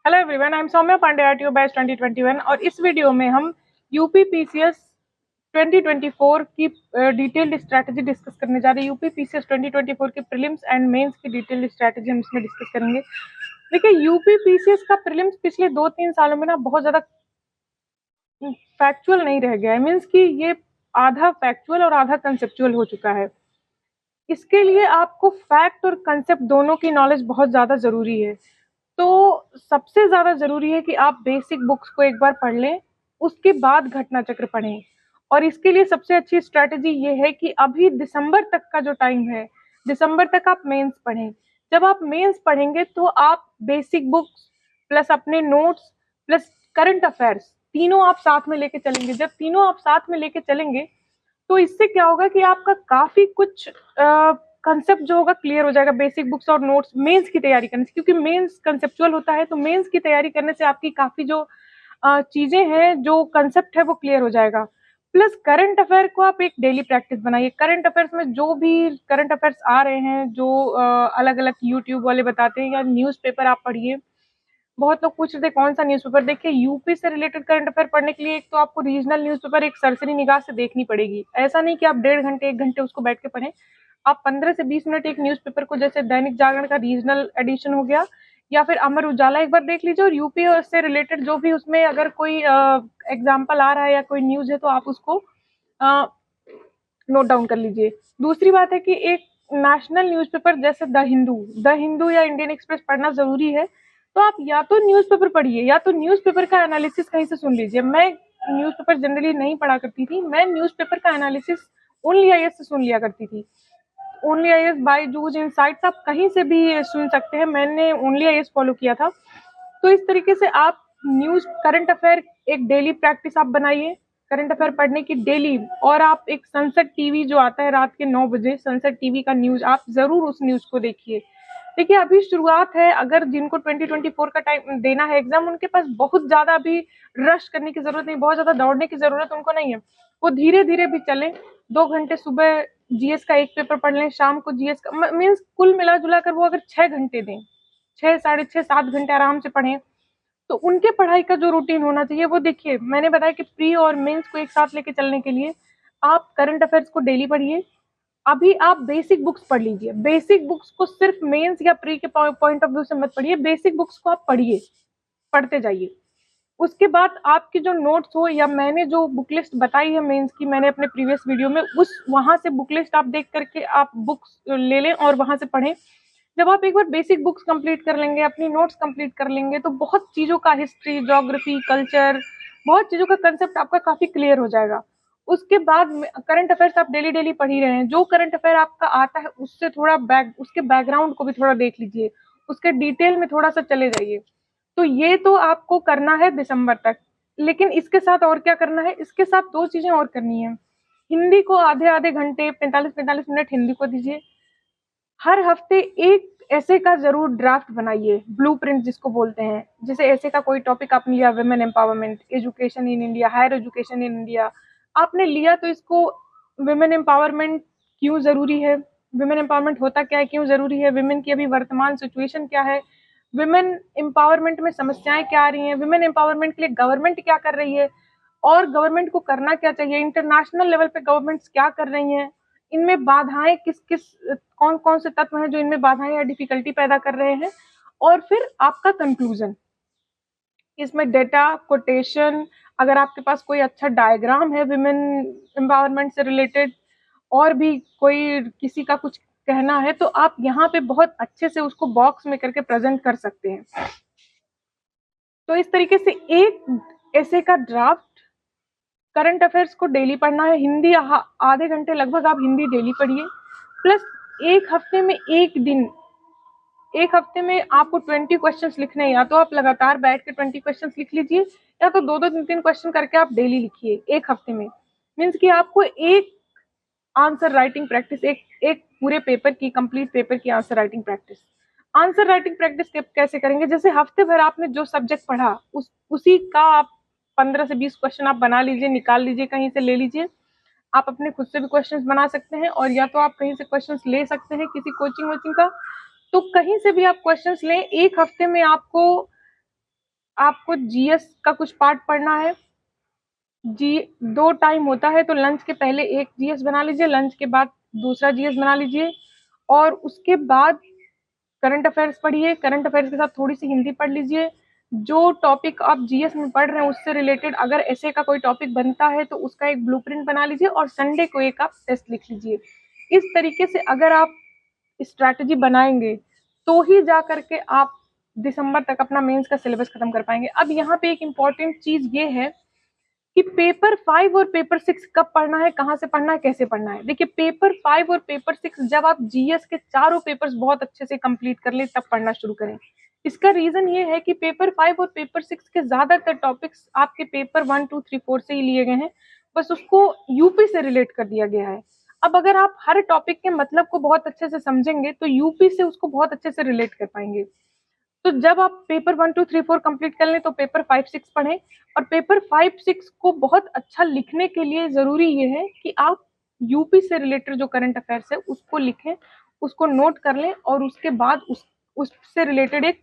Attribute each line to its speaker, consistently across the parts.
Speaker 1: Hello everyone, I am Saumya Pandey RTO batch 2021 और इस video में हम यूपी पीसीएस 2024 की डिटेल्ड स्ट्रैटेजी डिस्कस करने जा रहे हैं। यूपी पीसीएस 2024 के प्रीलिम्स एंड मेंस की डिटेल्ड स्ट्रैटेजी हम इसमें डिस्कस करेंगे। देखिए, यूपी पीसीएस का प्रीलिम्स पिछले 2-3 सालों में ना बहुत ज़्यादा फैक्चुअल नहीं रह गया है। मीन्स कि ये आधा फैक्चुअल और आधा कंसेप्चुअल हो चुका है। इसके लिए आपको फैक्ट और कंसेप्ट दोनों की नॉलेज बहुत ज़्यादा ज़रूरी है। तो सबसे ज़्यादा ज़रूरी है कि आप बेसिक बुक्स को एक बार पढ़ लें, उसके बाद घटना चक्र पढ़ें। और इसके लिए सबसे अच्छी स्ट्रैटेजी ये है कि अभी दिसंबर तक का जो टाइम है, दिसंबर तक आप मेंस पढ़ें। जब आप मेंस पढ़ेंगे तो आप बेसिक बुक्स प्लस अपने नोट्स प्लस करंट अफेयर्स तीनों आप साथ में लेके चलेंगे। जब तीनों आप साथ में लेके चलेंगे तो इससे क्या होगा कि आपका काफी कुछ कंसेप्ट जो होगा क्लियर हो जाएगा बेसिक बुक्स और नोट्स मेंस की तैयारी करने से, क्योंकि मेंस कंसेप्चुअल होता है। तो मेंस की तैयारी करने से आपकी काफी जो चीजें हैं, जो कंसेप्ट है वो क्लियर हो जाएगा। प्लस करंट अफेयर को आप एक डेली प्रैक्टिस बनाइए। करंट अफेयर्स में जो भी करंट अफेयर्स आ रहे हैं, जो अलग अलग यूट्यूब वाले बताते हैं, या न्यूज़पेपर आप पढ़िए। बहुत लोग पूछ रहे थे कौन सा न्यूज़पेपर। देखिए, यूपी से रिलेटेड करंट अफेयर पढ़ने के लिए एक तो आपको रीजनल न्यूज़पेपर एक सरसरी निगाह से देखनी पड़ेगी। ऐसा नहीं कि आप 1.5 घंटे 1 घंटे उसको बैठ के पढ़ें। आप 15 से 20 मिनट एक न्यूज़पेपर को, जैसे दैनिक जागरण का रीजनल एडिशन हो गया या फिर अमर उजाला, एक बार देख लीजिए। और यूपी से रिलेटेड जो भी उसमें अगर कोई एग्जाम्पल आ रहा है या कोई न्यूज़ है तो आप उसको नोट डाउन कर लीजिए। दूसरी बात है कि एक नेशनल न्यूज़पेपर जैसे द हिंदू या इंडियन एक्सप्रेस पढ़ना जरूरी है। तो आप या तो न्यूज़पेपर पढ़िए या तो न्यूज़पेपर का एनालिसिस कहीं से सुन लीजिए। मैं न्यूज़पेपर जनरली नहीं पढ़ा करती थी, मैं न्यूज़पेपर का एनालिसिस ओनली आईएएस से सुन लिया करती थी। ओनली आईएएस, बायजूस, इनसाइट्स आप कहीं से भी सुन सकते हैं। मैंने ओनली आईएएस फॉलो किया था। तो इस तरीके से आप न्यूज करंट अफेयर एक डेली प्रैक्टिस आप बनाइए करंट अफेयर पढ़ने की डेली। और आप एक सनसेट टीवी जो आता है रात के 9 बजे, सनसेट टीवी का न्यूज, आप जरूर उस न्यूज को देखिए। देखिए, अभी शुरुआत है। अगर जिनको 2024 का टाइम देना है एग्जाम, उनके पास बहुत ज्यादा अभी रश करने की जरूरत नहीं, बहुत ज्यादा दौड़ने की जरूरत उनको नहीं है। वो धीरे धीरे भी चले। 2 घंटे सुबह जीएस का एक पेपर पढ़ लें, शाम को जीएस का, मीन्स कुल मिला जुला कर वो अगर 6 घंटे दें, 6, 6.5, 7 घंटे आराम से पढ़ें, तो उनके पढ़ाई का जो रूटीन होना चाहिए वो देखिए। मैंने बताया कि प्री और मेंस को एक साथ लेके चलने के लिए आप करंट अफेयर्स को डेली पढ़िए। अभी आप बेसिक बुक्स पढ़ लीजिए। बेसिक बुक्स को सिर्फ मेंस या प्री के पॉइंट ऑफ व्यू से मत पढ़िए, बेसिक बुक्स को आप पढ़िए, पढ़ते जाइए। उसके बाद आपके जो नोट्स हो, या मैंने जो बुक लिस्ट बताई है मेंस की, मैंने अपने प्रीवियस वीडियो में उस वहां से बुक लिस्ट आप देख करके आप बुक्स ले लें और वहां से पढ़ें। जब आप एक बार बेसिक बुक्स कंप्लीट कर लेंगे, अपनी नोट्स कंप्लीट कर लेंगे, तो बहुत चीज़ों का, हिस्ट्री, ज्योग्राफी, कल्चर, बहुत चीज़ों का कंसेप्ट आपका काफ़ी क्लियर हो जाएगा। उसके बाद करंट अफेयर्स आप डेली डेली पढ़ ही रहे हैं। जो करंट अफेयर आपका आता है उससे थोड़ा उसके बैकग्राउंड को भी थोड़ा देख लीजिए, उसके डिटेल में थोड़ा सा चले जाइए। तो ये तो आपको करना है दिसंबर तक। लेकिन इसके साथ और क्या करना है? इसके साथ दो चीजें और करनी है। हिंदी को आधे आधे घंटे, 45-45 मिनट हिंदी को दीजिए। हर हफ्ते एक ऐसे का जरूर ड्राफ्ट बनाइए, ब्लूप्रिंट जिसको बोलते हैं। जैसे ऐसे का कोई टॉपिक आपने लिया, women empowerment, education in India, higher education in India आपने लिया, तो इसको वुमेन एम्पावरमेंट क्यों जरूरी है, वुमेन एम्पावरमेंट होता क्या है, क्यों जरूरी है, वुमेन की अभी वर्तमान सिचुएशन क्या है, वुमेन एम्पावरमेंट में समस्याएं क्या आ रही हैं, वुमेन एम्पावरमेंट के लिए गवर्नमेंट क्या कर रही है और गवर्नमेंट को करना क्या चाहिए, इंटरनेशनल लेवल पे गवर्नमेंट्स क्या कर रही हैं, इनमें बाधाएं किस किस, कौन कौन से तत्व हैं जो इनमें बाधाएं या डिफिकल्टी पैदा कर रहे हैं। और फिर आपका कंक्लूजन, इसमें डेटा कोटेशन, अगर आपके पास कोई अच्छा डायग्राम है विमेन एम्पावरमेंट से रिलेटेड, और भी कोई किसी का कुछ कहना है, तो आप यहाँ पे बहुत अच्छे से उसको बॉक्स में करके प्रेजेंट कर सकते हैं। तो इस तरीके से एक ऐसे का ड्राफ्ट, करंट अफेयर्स को डेली पढ़ना है। हिंदी आधे घंटे लगभग आप हिंदी डेली पढ़िए। प्लस एक हफ्ते में एक दिन, एक हफ्ते में आपको 20 क्वेश्चंस लिखने हैं। या तो आप लगातार बैठ के 20 क्वेश्चंस लिख लीजिए, या तो 2-2, 3-3 क्वेश्चन करके आप डेली लिखिए एक हफ्ते में। मीन्स कि आपको एक आंसर राइटिंग प्रैक्टिस, एक एक पूरे पेपर की, कंप्लीट पेपर की answer writing practice. Answer writing practice कैसे करेंगे? जैसे हफ्ते भर आपने जो सब्जेक्ट पढ़ा उसी का आप 15 से 20 क्वेश्चन आप बना लीजिए, निकाल लीजिए, कहीं से ले लीजिए। आप अपने खुद से भी क्वेश्चंस बना सकते हैं, और या तो आप कहीं से क्वेश्चंस ले सकते हैं किसी कोचिंग वोचिंग का। तो कहीं से भी आप क्वेश्चंस लें। एक हफ्ते में आपको आपको जीएस का कुछ पार्ट पढ़ना है। जी 2 टाइम होता है, तो लंच के पहले एक जीएस बना लीजिए, लंच के बाद दूसरा जीएस बना लीजिए, और उसके बाद करंट अफेयर्स पढ़िए। करंट अफेयर्स के साथ थोड़ी सी हिंदी पढ़ लीजिए। जो टॉपिक आप जीएस में पढ़ रहे हैं उससे रिलेटेड अगर ऐसे का कोई टॉपिक बनता है तो उसका एक ब्लूप्रिंट बना लीजिए, और संडे को एक आप टेस्ट लिख लीजिए। इस तरीके से अगर आप स्ट्रैटेजी बनाएंगे तो ही जा करके आप दिसंबर तक अपना मेंस का सिलेबस खत्म कर पाएंगे। अब यहाँ पे एक इम्पॉर्टेंट चीज ये है कि पेपर 5 और पेपर 6 कब पढ़ना है, कहाँ से पढ़ना है, कैसे पढ़ना है। देखिए पेपर 5 और पेपर 6 जब आप जीएस के चारों पेपर्स बहुत अच्छे से कंप्लीट कर लें तब पढ़ना शुरू करें। इसका रीजन ये है कि पेपर 5 और पेपर 6 के ज्यादातर टॉपिक्स आपके पेपर 1, 2, 3, 4 से ही लिए गए हैं, बस उसको यूपी से रिलेट कर दिया गया है। अब अगर आप हर टॉपिक के मतलब को बहुत अच्छे से समझेंगे तो यूपी से उसको बहुत अच्छे से रिलेट कर पाएंगे। तो जब आप पेपर 1, 2, 3, 4 कंप्लीट कर लें तो पेपर 5, 6 पढ़ें। और पेपर 5, 6 को बहुत अच्छा लिखने के लिए जरूरी ये है कि आप यूपी से रिलेटेड जो करंट अफेयर्स है उसको लिखें, उसको नोट कर लें, और उसके बाद उससे रिलेटेड एक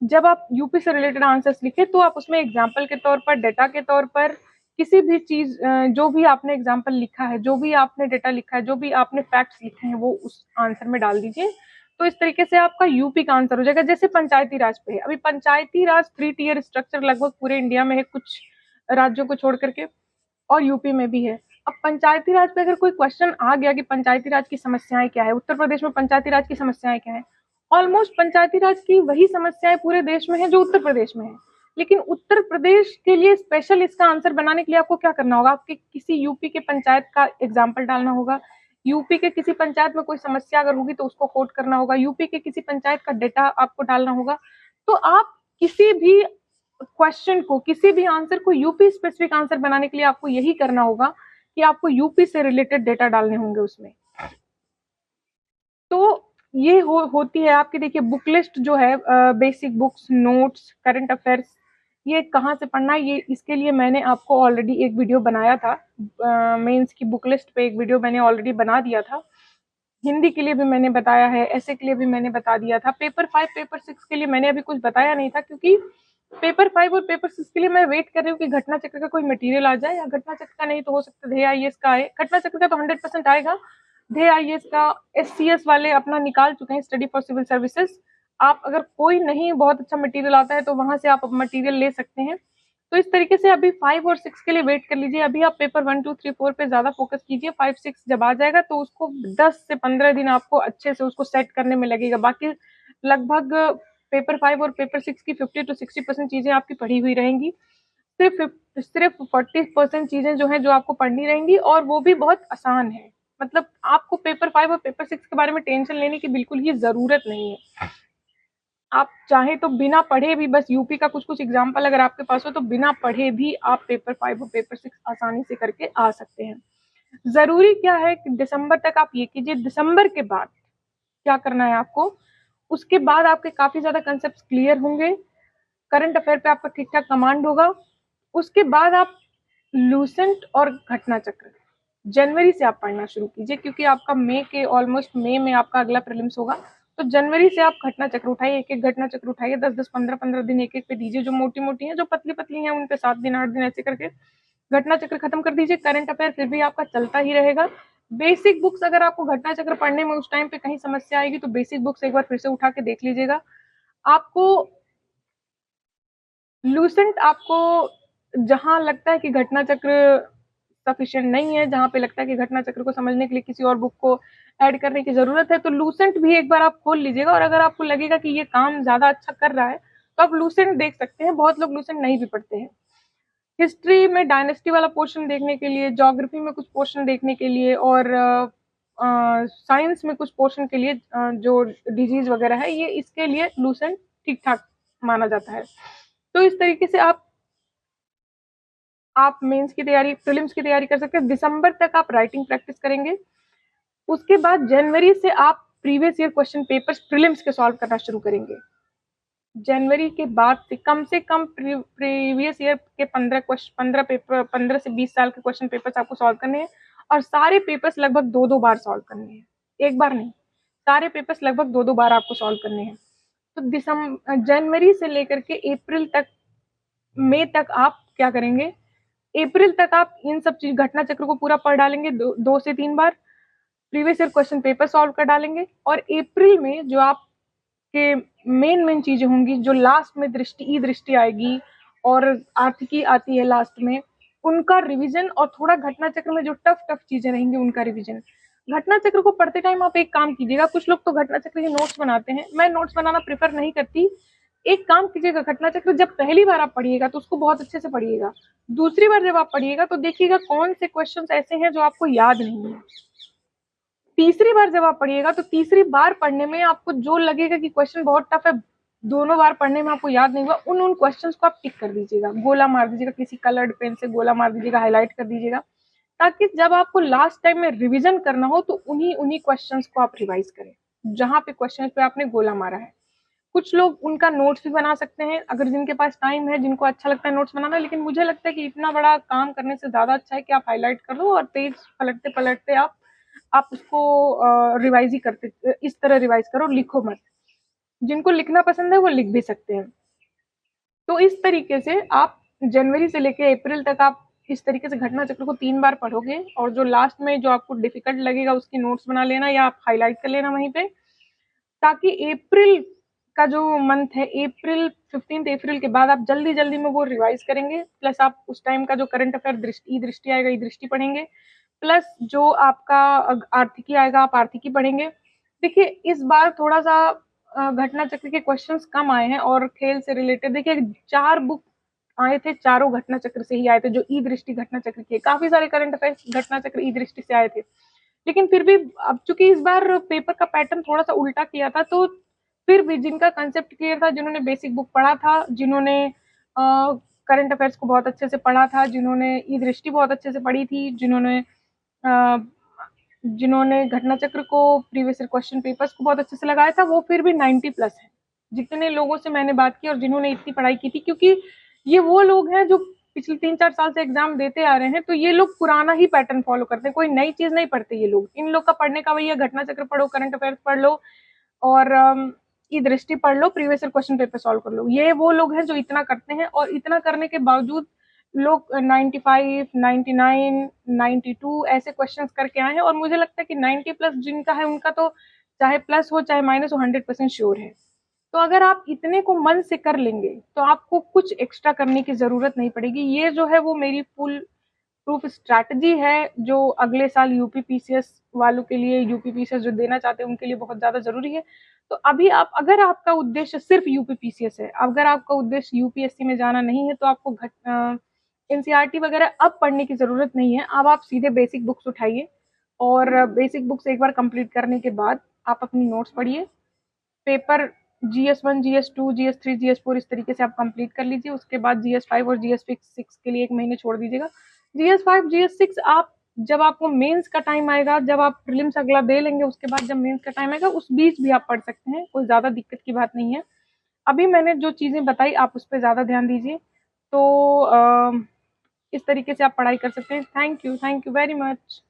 Speaker 1: जब आप यूपी से रिलेटेड आंसर्स लिखें तो आप उसमें एग्जाम्पल के तौर पर, डेटा के तौर पर, किसी भी चीज जो भी आपने एग्जाम्पल लिखा है, जो भी आपने डेटा लिखा है, जो भी आपने फैक्ट्स लिखे हैं वो उस आंसर में डाल दीजिए। तो इस तरीके से आपका यूपी का आंसर हो जाएगा। जैसे पंचायती राज पे है, अभी पंचायती राज 3 टियर स्ट्रक्चर लगभग पूरे इंडिया में है, कुछ राज्यों को छोड़ करके, और यूपी में भी है। अब पंचायती राज पे अगर कोई क्वेश्चन आ गया कि पंचायती राज की समस्याएं क्या है, उत्तर प्रदेश में पंचायती राज की समस्याएं क्या है, ऑलमोस्ट पंचायती राज की वही समस्याएं पूरे देश में है जो उत्तर प्रदेश में है। लेकिन उत्तर प्रदेश के लिए स्पेशल इसका आंसर बनाने के लिए आपको क्या करना होगा, आपके किसी यूपी के पंचायत का एग्जाम्पल डालना होगा, यूपी के किसी पंचायत में कोई समस्या अगर होगी तो उसको कोट करना होगा, यूपी के किसी पंचायत का डेटा आपको डालना होगा। तो आप किसी भी क्वेश्चन को, किसी भी आंसर को यूपी स्पेसिफिक आंसर बनाने के लिए आपको यही करना होगा कि आपको यूपी से रिलेटेड डेटा डालने होंगे उसमें। तो ये होती है आपकी, देखिए बुक लिस्ट जो है, basic books, notes, current affairs, ये कहाँ से पढ़ना है, ये इसके लिए मैंने आपको ऑलरेडी एक वीडियो बनाया था। मेंस की बुक लिस्ट पे एक वीडियो मैंने ऑलरेडी बना दिया था। हिंदी के लिए भी मैंने बताया है, ऐसे के लिए भी मैंने बता दिया था। पेपर 5, पेपर 6 के लिए मैंने अभी कुछ बताया नहीं था, क्योंकि पेपर 5 और पेपर 6 के लिए मैं वेट कर रही हूँ कि घटना चक्र का कोई मटेरियल आ जाए, या घटना चक्र का नहीं तो हो सकता है ध्येय आईएएस का आए। घटना चक्र का तो 100% आएगा। ध्येय आईएएस का एससीएस वाले अपना निकाल चुके हैं, स्टडी फॉर सिविल सर्विसेज। आप अगर कोई नहीं बहुत अच्छा मटेरियल आता है तो वहां से आप मटेरियल ले सकते हैं। तो इस तरीके से अभी 5 और 6 के लिए वेट कर लीजिए। अभी आप पेपर 1, 2, 3, 4 पे ज्यादा फोकस कीजिए। 5, 6 जब आ जाएगा तो उसको 10 से 15 दिन आपको अच्छे से उसको सेट करने में लगेगा। बाकी लगभग पेपर 5 और पेपर 6 की 50 to 60% चीजें आपकी पढ़ी हुई रहेंगी। सिर्फ 40% चीजें जो है जो आपको पढ़नी रहेंगी, और वो भी बहुत आसान है। मतलब आपको पेपर 5 और पेपर 6 के बारे में टेंशन लेने की बिल्कुल ही जरूरत नहीं है। आप चाहे तो बिना पढ़े भी, बस यूपी का कुछ कुछ एग्जाम्पल अगर आपके पास हो तो बिना पढ़े भी आप पेपर 5 और पेपर 6 आसानी से करके आ सकते हैं। जरूरी क्या है कि दिसंबर तक आप ये कीजिए। दिसंबर के बाद क्या करना है आपको, उसके बाद आपके काफी ज्यादा कंसेप्ट क्लियर होंगे, करंट अफेयर पे आपका ठीक ठाक कमांड होगा। उसके बाद आप लूसेंट और घटना चक्र जनवरी से आप पढ़ना शुरू कीजिए, क्योंकि आपका ऑलमोस्ट मई में आपका अगला प्रीलिम्स होगा। तो जनवरी से आप घटना चक्र उठाइए, एक एक घटना चक्र उठाइए, 10-10, 15-15 दिन एक एक पे दीजिए। जो मोटी मोटी हैं, जो पतली पतली हैं, उन पे 7 दिन 8 दिन ऐसे करके घटना चक्र खत्म कर दीजिए। करंट अफेयर फिर भी आपका चलता ही रहेगा। बेसिक बुक्स अगर आपको घटना चक्र पढ़ने में उस टाइम पे कहीं समस्या आएगी तो बेसिक बुक्स एक बार फिर से उठा के देख लीजिएगा। आपको लूसेंट, आपको जहां लगता है कि घटना चक्र सफिशिएंट नहीं है, जहां पे लगता है कि घटना चक्र को समझने के लिए किसी और बुक को ऐड करने की जरूरत है, तो लूसेंट भी एक बार आप खोल लीजिएगा। और अगर आपको लगेगा कि ये काम ज्यादा अच्छा कर रहा है तो आप लूसेंट देख सकते हैं। बहुत लोग लूसेंट नहीं भी पढ़ते हैं। हिस्ट्री में डायनेस्टी वाला पोर्शन देखने के लिए, ज्योग्राफी में कुछ पोर्शन देखने के लिए, और साइंस में कुछ पोर्शन के लिए, जो डिजीज वगैरह है, ये इसके लिए लूसेंट ठीक ठाक माना जाता है। तो इस तरीके से आप मेंस की तैयारी, प्रीलिम्स की तैयारी कर सकते हैं। दिसंबर तक आप राइटिंग प्रैक्टिस करेंगे। उसके बाद जनवरी से आप previous year question papers prelims के सॉल्व करना शुरू करेंगे। जनवरी के बाद से कम प्रीवियस ईयर के 15 पेपर, 15 से 20 साल के क्वेश्चन पेपर्स आपको सॉल्व करने हैं। और सारे पेपर्स लगभग 2-2 बार सॉल्व करने हैं, एक बार नहीं। सारे पेपर्स लगभग 2-2 बार आपको सॉल्व करने हैं। तो जनवरी से लेकर के अप्रैल तक, मई तक आप क्या करेंगे, अप्रैल तक आप इन सब चीज घटना चक्र को पूरा पढ़ डालेंगे, 2 से 3 बार previous year question paper solve कर डालेंगे। और अप्रैल में जो आपके मेन चीजें होंगी, जो लास्ट में ई दृष्टि आएगी और आर्थिकी आती है लास्ट में, उनका रिवीजन, और थोड़ा घटना चक्र में जो टफ चीजें रहेंगी उनका रिवीजन। घटना चक्र को पढ़ते टाइम आप एक काम कीजिएगा, कुछ लोग तो घटना चक्र के नोट्स बनाते हैं, मैं नोट्स बनाना प्रेफर नहीं करती। एक काम कीजिएगा, घटना चक्र जब पहली बार आप पढ़िएगा तो उसको बहुत अच्छे से पढ़िएगा, दूसरी बार जब आप पढ़िएगा तो देखिएगा कौन से क्वेश्चंस ऐसे हैं जो आपको याद नहीं है, तीसरी बार जब आप पढ़िएगा तो तीसरी बार पढ़ने में आपको जो लगेगा कि क्वेश्चन बहुत टफ है, दोनों बार पढ़ने में आपको याद नहीं हुआ, उन क्वेश्चंस को आप टिक कर दीजिएगा, गोला मार दीजिएगा, किसी कलर्ड पेन से गोला मार दीजिएगा, हाईलाइट कर दीजिएगा, ताकि जब आपको लास्ट टाइम में रिवीजन करना हो तो उन्हीं क्वेश्चंस को आप रिवाइज करें जहां पे क्वेश्चन पे आपने गोला मारा है। कुछ लोग उनका नोट्स भी बना सकते हैं अगर जिनके पास टाइम है, जिनको अच्छा लगता है नोट्स बनाना, लेकिन मुझे लगता है कि इतना बड़ा काम करने से ज्यादा अच्छा है कि आप हाईलाइट कर दो और तेज पलटते पलटते आप उसको रिवाइज ही करते, इस तरह रिवाइज करो, लिखो मत। जिनको लिखना पसंद है वो लिख भी सकते हैं। तो इस तरीके से आप जनवरी से लेके अप्रैल तक आप इस तरीके से घटना चक्र को 3 बार पढ़ोगे, और जो लास्ट में जो आपको डिफिकल्ट लगेगा उसकी नोट्स बना लेना या आप हाईलाइट कर लेना वहीं पे, ताकि अप्रैल का जो मंथ है, अप्रैल 15 अप्रैल के बाद आप जल्दी जल्दी में वो रिवाइज करेंगे, प्लस आप उस टाइम का जो करंट अफेयर दृष्टि आएगा, ई दृष्टि पढ़ेंगे, प्लस जो आपका आर्थिकी आएगा आप आर्थिकी पढ़ेंगे। देखिए इस बार थोड़ा सा घटना चक्र के क्वेश्चंस कम आए हैं, और खेल से रिलेटेड देखिए 4 बुक आए थे, चारों घटना चक्र से ही आए थे, जो ई दृष्टि घटना चक्र के, काफी सारे करंट अफेयर घटना चक्र ई दृष्टि से आए थे, लेकिन फिर भी अब चूंकि इस बार पेपर का पैटर्न थोड़ा सा उल्टा किया था, तो फिर भी जिनका कंसेप्ट क्लियर था, जिन्होंने बेसिक बुक पढ़ा था, जिन्होंने करंट अफेयर्स को बहुत अच्छे से पढ़ा था, जिन्होंने ई दृष्टि बहुत अच्छे से पढ़ी थी, जिन्होंने घटना चक्र को प्रीवियस ईयर क्वेश्चन पेपर्स को बहुत अच्छे से लगाया था, वो फिर भी 90+ है। जितने लोगों से मैंने बात की और जिन्होंने इतनी पढ़ाई की थी, क्योंकि ये वो लोग हैं जो पिछले 3-4 साल से एग्जाम देते आ रहे हैं, तो ये लोग पुराना ही पैटर्न फॉलो करते हैं, कोई नई चीज नहीं पढ़ते ये लोग। इन लोग का पढ़ने का वही है, घटना चक्र पढ़ो, करंट अफेयर्स पढ़ लो, और ई दृष्टि पढ़ लो, previous year question paper solve कर लो। ये वो लोग हैं जो इतना करते हैं, और इतना करने के बावजूद लोग 95, 99, 92 ऐसे क्वेश्चंस करके आए हैं, और मुझे लगता है कि 90+ जिनका है उनका तो चाहे प्लस हो चाहे माइनस हो 100% श्योर है। तो अगर आप इतने को मन से कर लेंगे तो आपको कुछ एक्स्ट्रा करने की जरूरत नहीं पड़ेगी। ये जो है वो मेरी फुल प्रूफ स्ट्रैटेजी है, जो अगले साल यूपी पीसीएस वालों के लिए, यूपी पीसीएस जो देना चाहते हैं उनके लिए बहुत ज्यादा जरूरी है। तो अभी आप, अगर आपका उद्देश्य सिर्फ यूपी पीसीएस है, अगर आपका उद्देश्य यूपीएससी में जाना नहीं है, तो आपको एनसीईआरटी वगैरह अब पढ़ने की जरूरत नहीं है। अब आप सीधे बेसिक बुक्स उठाइए, और बेसिक बुक्स एक बार कंप्लीट करने के बाद आप अपनी नोट्स पढ़िए, paper GS1, GS2, GS3, GS4 इस तरीके से आप कंप्लीट कर लीजिए। उसके बाद GS5 और GS6 के लिए 1 महीने छोड़ दीजिएगा। GS5, GS6 आप, जब आपको मेंस का टाइम आएगा, जब आप प्रीलिम्स अगला दे लेंगे, उसके बाद जब मेंस का टाइम आएगा उस बीच भी आप पढ़ सकते हैं, कोई ज्यादा दिक्कत की बात नहीं है। अभी मैंने जो चीजें बताई आप उस पर ज्यादा ध्यान दीजिए। तो इस तरीके से आप पढ़ाई कर सकते हैं। Thank you very much.